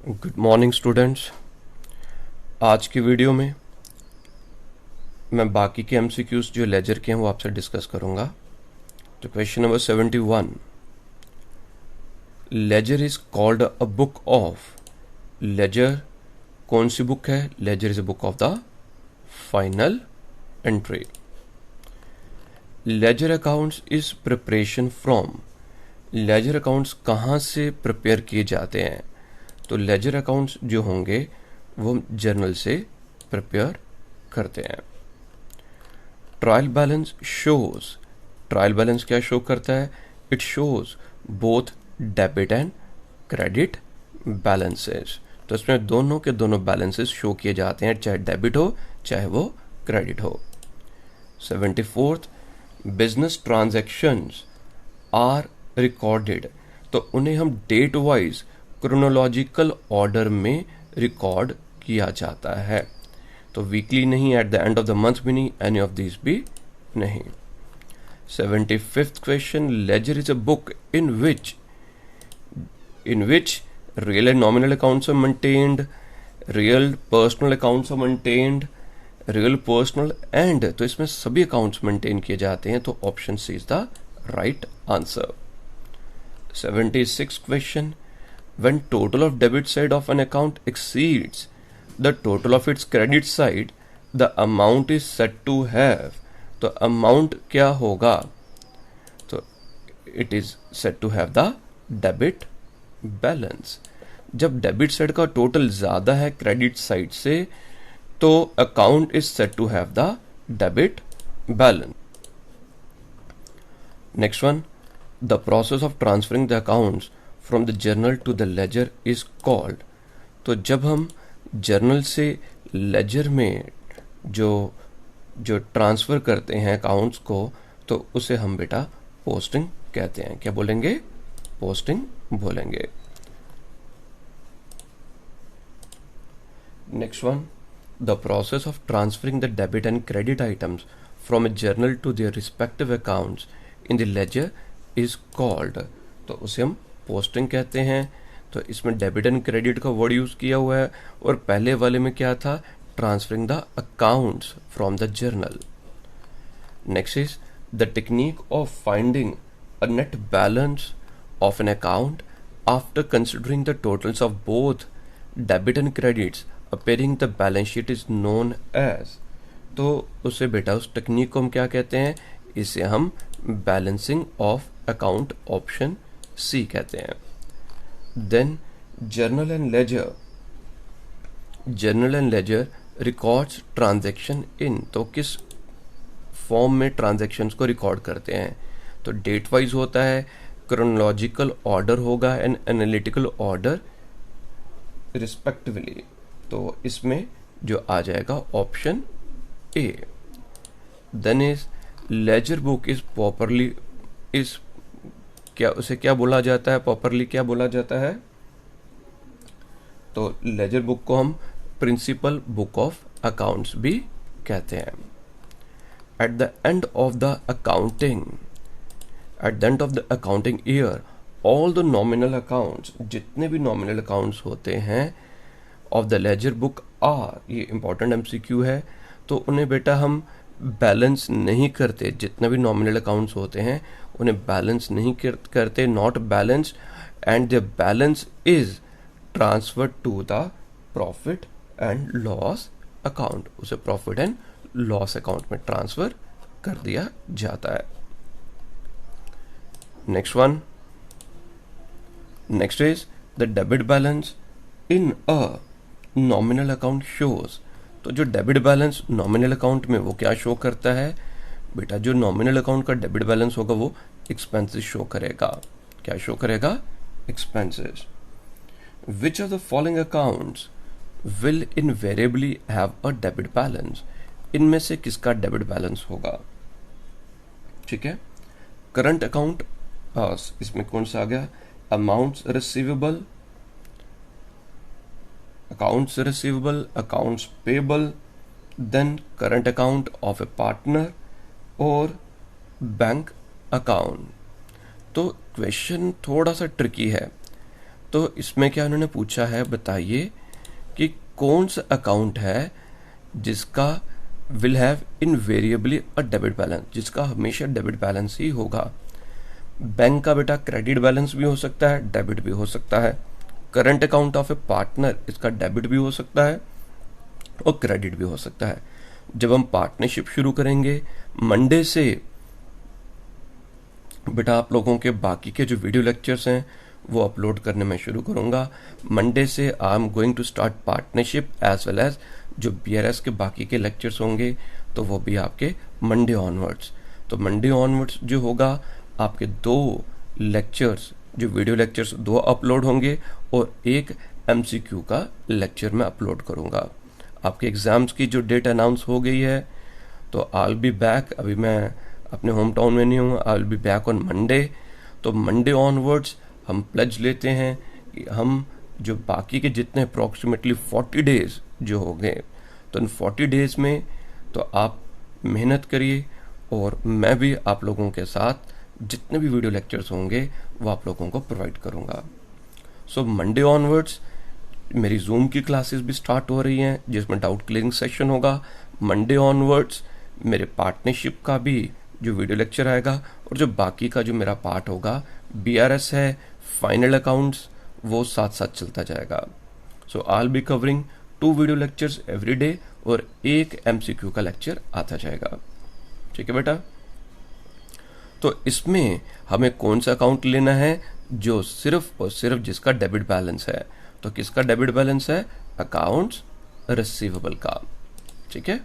Good morning students. आज की video में मैं बाकी के एमसीक्यूज जो लेजर के हैं वो आपसे डिस्कस करूंगा। तो question number 71, ledger is called a book of. Ledger कौन सी बुक है? Ledger is a book of the final entry. Ledger accounts is preparation from. Ledger accounts कहाँ से प्रिपेयर किए जाते हैं? तो लेजर अकाउंट्स जो होंगे वो जर्नल से प्रिपेयर करते हैं। Trial balance shows. Trial balance क्या शो करता है? It shows both debit and credit balances. तो इसमें दोनों के दोनों बैलेंसेस शो किए जाते हैं, चाहे डेबिट हो चाहे वो क्रेडिट हो। 74th, business transactions are recorded. तो उन्हें हम डेट वाइज क्रोनोलॉजिकल ऑर्डर में रिकॉर्ड किया जाता है। तो वीकली नहीं, at the end of the month भी नहीं, एनी ऑफ दिस भी नहीं। 75th question, ledger is a book in which real and nominal accounts are maintained, real personal accounts are maintained, real personal and, तो इसमें सभी accounts maintain किए जाते हैं। तो option C is the right answer. 76 question, when total of debit side of an account exceeds the total of its credit side, the amount is said to have। तो amount क्या होगा? तो it is said to have the debit balance. जब debit side का total ज्यादा है credit side से, तो account is said to have the debit balance. Next one, the process of transferring the accounts from the journal to the ledger is called. तो जब हम journal से लेजर में जो ट्रांसफर करते हैं अकाउंट्स को, तो उसे हम बेटा पोस्टिंग कहते हैं। क्या बोलेंगे? पोस्टिंग बोलेंगे। Next one, the process of transferring the debit and credit items from a journal to their respective accounts in the ledger is called. तो उसे हम पोस्टिंग कहते हैं। तो इसमें डेबिट एंड क्रेडिट का वर्ड यूज किया हुआ है, और पहले वाले में क्या था? Transferring the accounts from the journal. Next is the technique of finding a net balance of an account after considering the totals of both debit and credits appearing the balance sheet is known as. तो उसे बेटा उस technique को हम क्या कहते हैं? इसे हम balancing of account option C कहते हैं। Then journal and ledger. Journal and ledger records transaction in. तो किस फॉर्म में ट्रांजैक्शंस को रिकॉर्ड करते हैं? तो डेट वाइज होता है, क्रोनोलॉजिकल ऑर्डर होगा एंड एनालिटिकल ऑर्डर रिस्पेक्टिवली। तो इसमें जो आ जाएगा option A. Then is ledger book is properly is क्या, उसे क्या बोला जाता है? प्रॉपरली क्या बोला जाता है? तो लेजर बुक को हम प्रिंसिपल बुक ऑफ अकाउंट्स भी कहते हैं। At the end of the accounting year, all the nominal accounts, जितने भी नॉमिनल अकाउंट्स होते हैं of the ledger book are, ये इंपॉर्टेंट एमसीक्यू है, तो उन्हें बेटा हम बैलेंस नहीं करते। जितने भी नॉमिनल अकाउंट्स होते हैं उन्हें बैलेंस नहीं करते, not balance, and the balance is transferred to the profit and loss account. उसे प्रॉफिट एंड लॉस अकाउंट में ट्रांसफर कर दिया जाता है। Next one, next is the debit balance in a nominal account shows. तो जो डेबिट बैलेंस नॉमिनल अकाउंट में वो क्या शो करता है? बेटा जो नॉमिनल अकाउंट का डेबिट बैलेंस होगा वो एक्सपेंसेस शो करेगा। क्या शो करेगा? Expenses. Which of the following accounts will invariably have a debit balance? इनमें से किसका डेबिट बैलेंस होगा? ठीक है, करंट अकाउंट, इसमें कौन सा आ गया? Amounts receivable, accounts receivable, accounts payable, then current account of a partner और बैंक अकाउंट। तो क्वेश्चन थोड़ा सा ट्रिकी है, तो इसमें क्या उन्होंने पूछा है, बताइए कि कौन सा अकाउंट है जिसका will have invariably a debit balance, जिसका हमेशा डेबिट बैलेंस ही होगा। बैंक का बेटा क्रेडिट बैलेंस भी हो सकता है, डेबिट भी हो सकता है। Current account of A partner, इसका डेबिट भी हो सकता है और क्रेडिट भी हो सकता है। जब हम पार्टनरशिप शुरू करेंगे मंडे से, बेटा आप लोगों के बाकी के जो वीडियो लेक्चर्स हैं वो अपलोड करने में शुरू करूंगा। मंडे से I am going to start partnership as well as जो बीआरएस के बाकी के लेक्चर्स होंगे तो वो भी आपके मंडे ऑनवर्ड्स। तो मंडे ऑनवर्ड्स जो होगा आपके 2 लेक्चर्स, जो वीडियो लेक्चर्स 2 अपलोड होंगे और एक एमसीक्यू का लेक्चर मैं अपलोड करूंगा। आपके एग्जाम्स की जो डेट अनाउंस हो गई है, तो आई विल बी बैक, अभी मैं अपने होम टाउन में नहीं हूँ, आई will be back on Monday. तो मंडे ऑनवर्ड्स हम प्लेज लेते हैं कि हम जो बाकी के जितने अप्रॉक्सीमेटली 40 डेज जो हो गए, तो इन 40 डेज में तो आप मेहनत करिए और मैं भी आप लोगों के साथ जितने भी वीडियो लेक्चर्स होंगे वो आप लोगों को प्रोवाइड करूंगा। सो मंडे ऑनवर्ड्स मेरी जूम की क्लासेस भी स्टार्ट हो रही हैं जिसमें डाउट क्लियरिंग सेशन होगा। मंडे ऑनवर्ड्स मेरे पार्टनरशिप का भी जो वीडियो लेक्चर आएगा और जो बाकी का जो मेरा पार्ट होगा बीआरएस है, फाइनल अकाउंट्स, वो साथ साथ चलता जाएगा। So I will be covering 2 video lectures every day और एक एमसीक्यू का लेक्चर आता जाएगा। ठीक है बेटा। तो इसमें हमें कौन सा अकाउंट लेना है, जो सिर्फ और सिर्फ जिसका डेबिट बैलेंस है। तो किसका डेबिट बैलेंस है, अकाउंट्स रिसीवेबल का। ठीक है।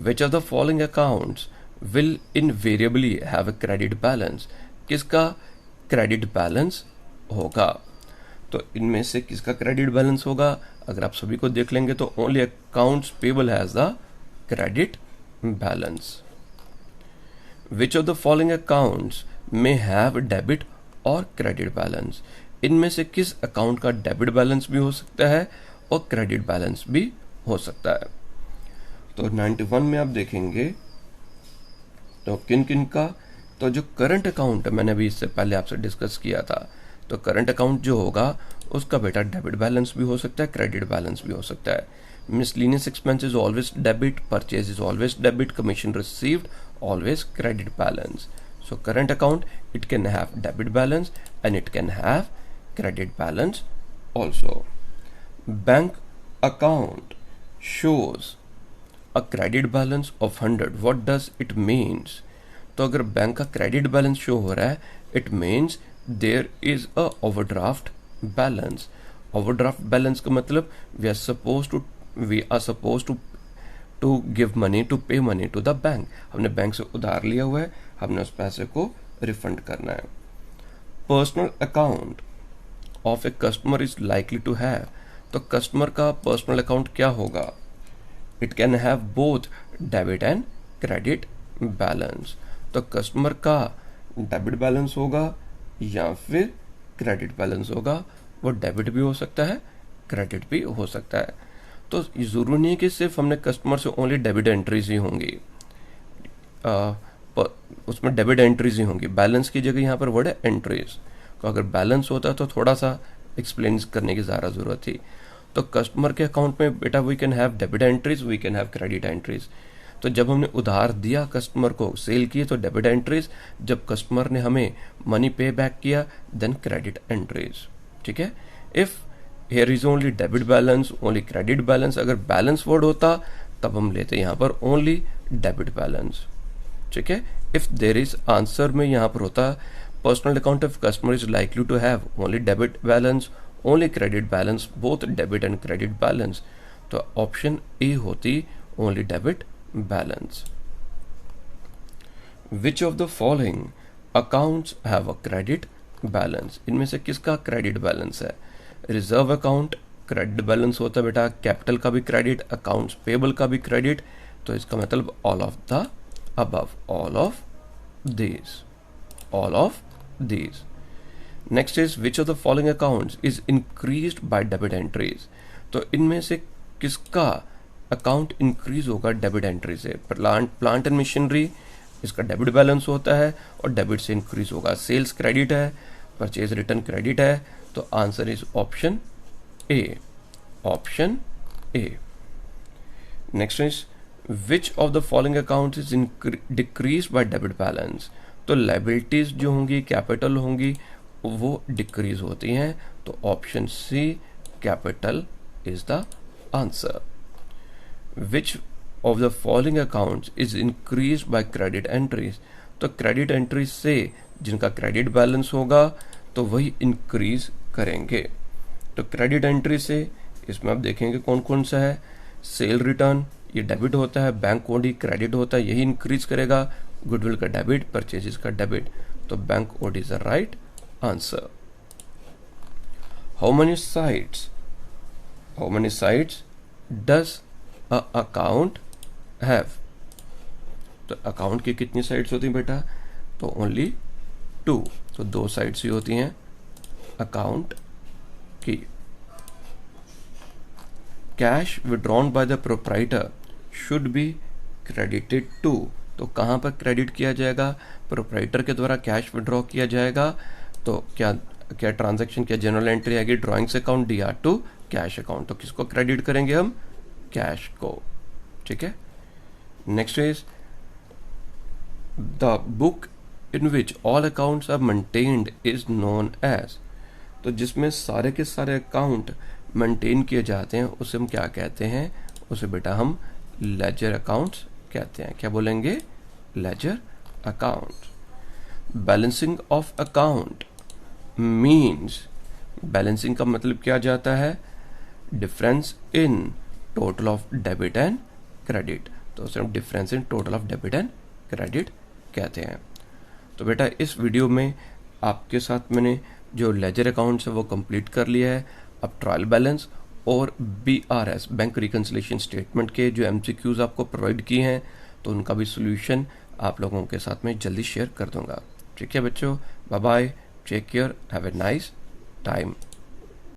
विच of the following accounts will invariably have a credit balance, किसका क्रेडिट बैलेंस होगा। तो इनमें से किसका क्रेडिट बैलेंस होगा, अगर आप सभी को देख लेंगे तो only accounts payable has the credit balance. Which of the following accounts may have debit और क्रेडिट बैलेंस, इनमें से किस अकाउंट का डेबिट बैलेंस भी हो सकता है और क्रेडिट बैलेंस भी हो सकता है। तो 91 में आप देखेंगे तो किन किन का, तो जो करंट अकाउंट है मैंने अभी इससे पहले आपसे डिस्कस किया था, तो करंट अकाउंट जो होगा उसका बेटा डेबिट बैलेंस भी हो सकता है, क्रेडिट बैलेंस भी हो सकता है। Miscellaneous expense is always debit, purchase is always debit, commission received always credit balance. So current account, it can have debit balance and it can have credit balance also. Bank account shows a credit balance of 100. What does it means? तो अगर bank का credit balance show हो रहा है, it means there is a overdraft balance. Overdraft balance का मतलब we are supposed to give money, to pay money to the bank. हमने bank से उधार लिया हुआ है, हमने उस पैसे को रिफंड करना है। Personal account of a customer is likely to have, तो कस्टमर का पर्सनल अकाउंट क्या होगा, it can have both debit and credit balance. तो कस्टमर का डेबिट बैलेंस होगा या फिर क्रेडिट बैलेंस होगा, वो डेबिट भी हो सकता है, क्रेडिट भी हो सकता है। तो जरूरी नहीं है कि सिर्फ हमने कस्टमर से ओनली डेबिट एंट्रीज ही होंगी, उसमें डेबिट एंट्रीज ही होंगी। बैलेंस की जगह यहाँ पर वर्ड है एंट्रीज, तो अगर बैलेंस होता तो थोड़ा सा एक्सप्लेन करने की ज़्यादा ज़रूरत थी। तो कस्टमर के अकाउंट में बेटा we can have debit entries, we can have credit entries. तो जब हमने उधार दिया कस्टमर को, सेल की, तो डेबिट एंट्रीज, जब कस्टमर ने हमें मनी पे बैक किया देन क्रेडिट एंट्रीज। ठीक है। If here is only debit balance, only credit balance, अगर बैलेंस वर्ड होता तब हम लेते यहाँ पर ओनली डेबिट बैलेंस। ठीक है। इफ देर इज आंसर में यहाँ पर होता personal account of customer is likely to have only debit balance, only credit balance, both debit and credit balance, तो ऑप्शन ए होती only debit balance. Which of the following accounts have a credit balance, इनमें से किसका credit balance है। Reserve account credit balance होता है बेटा, capital का भी क्रेडिट, अकाउंट्स पेबल का भी क्रेडिट, तो इसका मतलब all of the above, all of these. Next is which of the following accounts is increased by debit entries, तो इनमें से किसका अकाउंट इंक्रीज होगा डेबिट एंट्री से। प्लांट एंड मशीनरी, इसका डेबिट बैलेंस होता है और डेबिट से इंक्रीज होगा। सेल्स क्रेडिट है, परचेज रिटर्न क्रेडिट है, तो answer is option A, option A. Next is which of the following account is decrease by debit balance. तो लाइबिलिटीज जो होंगी कैपिटल होंगी वो डिक्रीज होती हैं, तो option C capital is the answer. Which of the following accounts is increase by credit entries. तो credit entries से जिनका क्रेडिट बैलेंस होगा तो वही इंक्रीज करेंगे। तो क्रेडिट एंट्री से इसमें आप देखेंगे कौन कौन सा है, सेल रिटर्न ये डेबिट होता है, बैंक ओडी क्रेडिट होता है, यही इंक्रीज करेगा, गुडविल का डेबिट, परचेजेस का डेबिट, तो bank OD is the right answer. How many sides does a account have. तो अकाउंट की कितनी साइड्स होती हैं बेटा, तो ओनली 2, तो 2 साइड्स ही होती हैं अकाउंट की। Cash withdrawn by the proprietor should be credited to. तो कहां पर क्रेडिट किया जाएगा, प्रोप्राइटर के द्वारा कैश विड्रॉ किया जाएगा, तो क्या ट्रांजैक्शन, क्या जनरल एंट्री आएगी, drawings account D R to cash account, तो किसको क्रेडिट करेंगे हम, कैश को। ठीक है। Next is the book in which all accounts are maintained is known as. तो जिसमें सारे के सारे अकाउंट मेंटेन किए जाते हैं उसे हम क्या कहते हैं, उसे बेटा हम लेजर अकाउंट्स कहते हैं। क्या बोलेंगे, ledger account. Balancing of account means, balancing का मतलब क्या जाता है, difference in total of debit and credit, तो उसे हम difference in total of debit and credit कहते हैं। तो बेटा इस वीडियो में आपके साथ मैंने जो लेजर अकाउंट्स है वो कंप्लीट कर लिया है। अब ट्रायल बैलेंस और BRS बैंक रिकन्सिलेशन स्टेटमेंट के जो MCQs आपको प्रोवाइड किए हैं तो उनका भी सोल्यूशन आप लोगों के साथ में जल्दी शेयर कर दूंगा। ठीक है बच्चों, bye bye, take care, have a nice time.